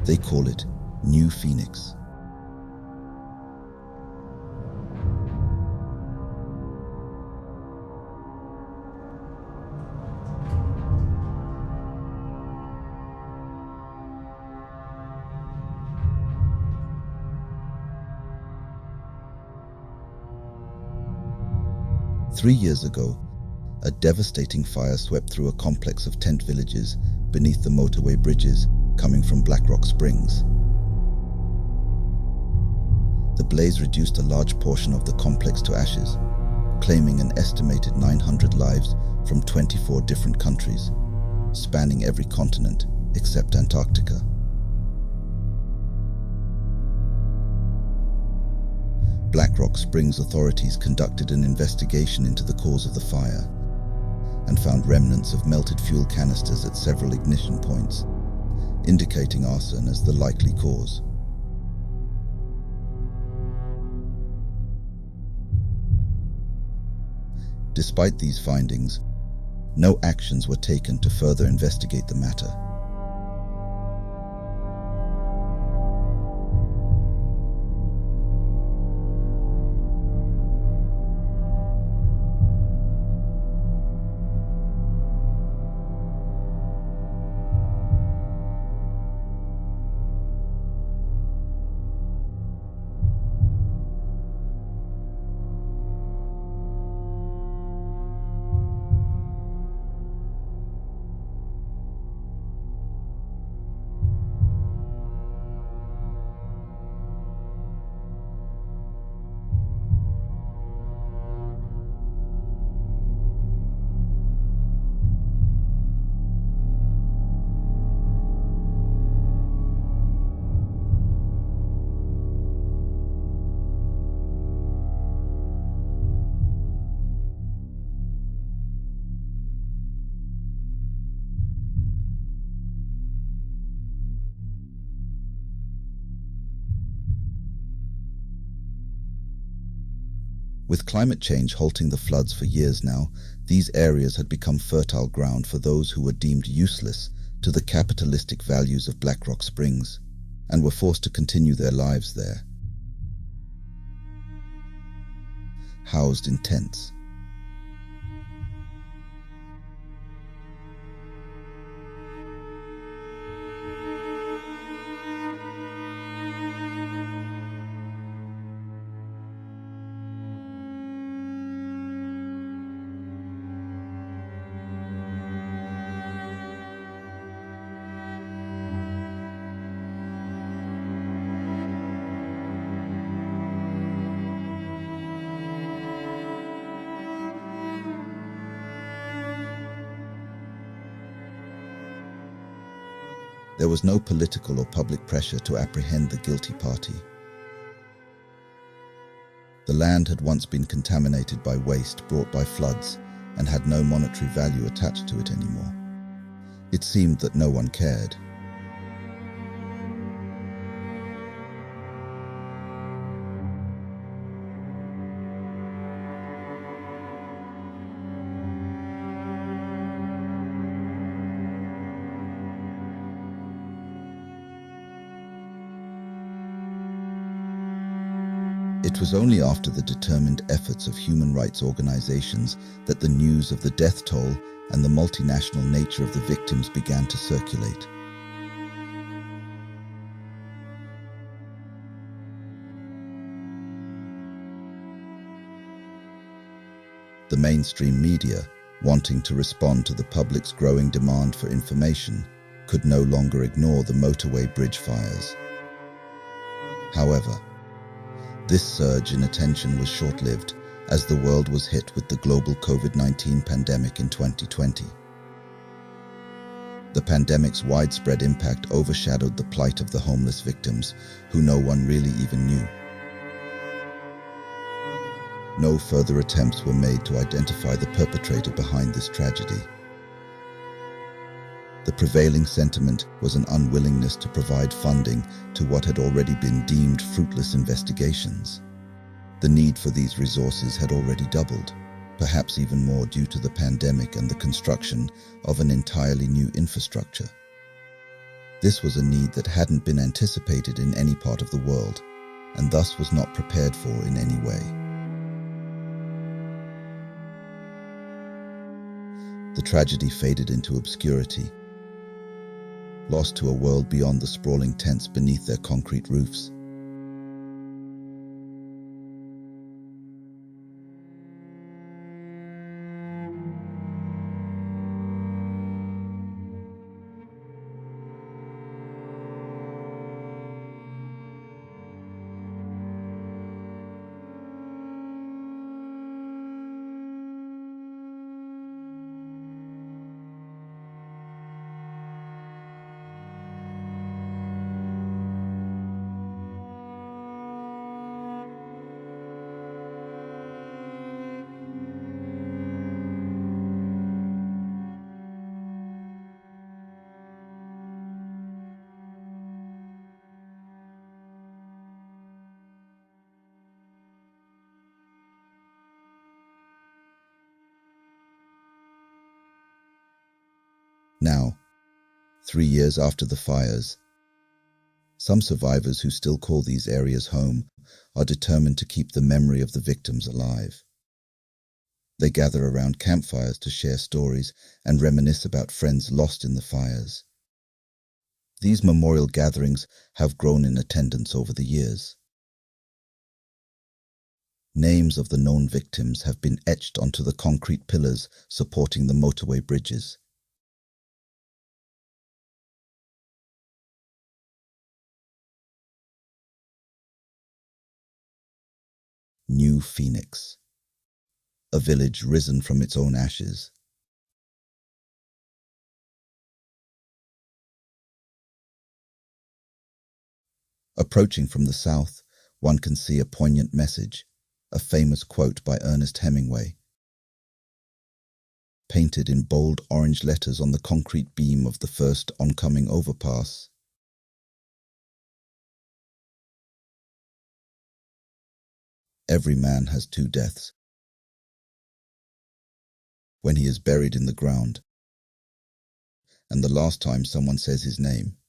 They call it New Phoenix. Three years ago, a devastating fire swept through a complex of tent villages beneath the motorway bridges coming from Blackrock Springs. The blaze reduced a large portion of the complex to ashes, claiming an estimated 900 lives from 24 different countries, spanning every continent except Antarctica. Blackrock Springs authorities conducted an investigation into the cause of the fire and found remnants of melted fuel canisters at several ignition points, indicating arson as the likely cause. Despite these findings, no actions were taken to further investigate the matter. With climate change halting the floods for years now, these areas had become fertile ground for those who were deemed useless to the capitalistic values of Blackrock Springs and were forced to continue their lives there. Housed in tents. There was no political or public pressure to apprehend the guilty party. The land had once been contaminated by waste brought by floods and had no monetary value attached to it anymore. It seemed that no one cared. It was only after the determined efforts of human rights organizations that the news of the death toll and the multinational nature of the victims began to circulate. The mainstream media, wanting to respond to the public's growing demand for information, could no longer ignore the motorway bridge fires. However, this surge in attention was short-lived as the world was hit with the global COVID-19 pandemic in 2020. The pandemic's widespread impact overshadowed the plight of the homeless victims, who no one really even knew. No further attempts were made to identify the perpetrator behind this tragedy. The prevailing sentiment was an unwillingness to provide funding to what had already been deemed fruitless investigations. The need for these resources had already doubled, perhaps even more due to the pandemic and the construction of an entirely new infrastructure. This was a need that hadn't been anticipated in any part of the world, and thus was not prepared for in any way. The tragedy faded into obscurity, lost to a world beyond the sprawling tents beneath their concrete roofs. Now, 3 years after the fires, some survivors who still call these areas home are determined to keep the memory of the victims alive. They gather around campfires to share stories and reminisce about friends lost in the fires. These memorial gatherings have grown in attendance over the years. Names of the known victims have been etched onto the concrete pillars supporting the motorway bridges. New Phoenix, a village risen from its own ashes. Approaching from the south, one can see a poignant message, a famous quote by Ernest Hemingway. Painted in bold orange letters on the concrete beam of the first oncoming overpass. Every man has 2 deaths. When he is buried in the ground, and the last time someone says his name.